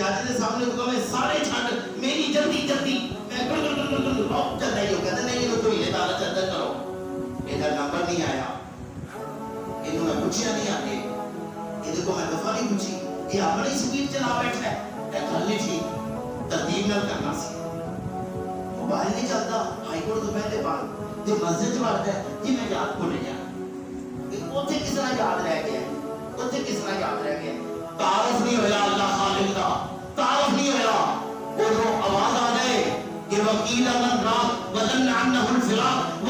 जज के सामने तो कहे सारे छड़ मेरी जल्दी जल्दी मैं चलता ही हो कहते नहीं इन्हों कोई लेता चंदन करो इधर नंबर नहीं आया इन्हों मैं पूछा नहीं आगे इधर को मैं दफा नहीं पूछी ये अपनी स्पीड चला बैठा है गल नहीं ठीक तरतीब नाल करना सी मोबाइल नहीं चलता हाईकोर्ट तो पहले बाद जो मस्जिद च वड़दा है जी मैं याद भुल गया उत्थे किस तरह याद रह गया उत्थे किस तरह याद रह गया तारफ नहीं होया अल्लाह खालिक दा तारफ नहीं होया उधरों आवाज आ जाए कि वकील मन रात वजन अन्नहुल फिराक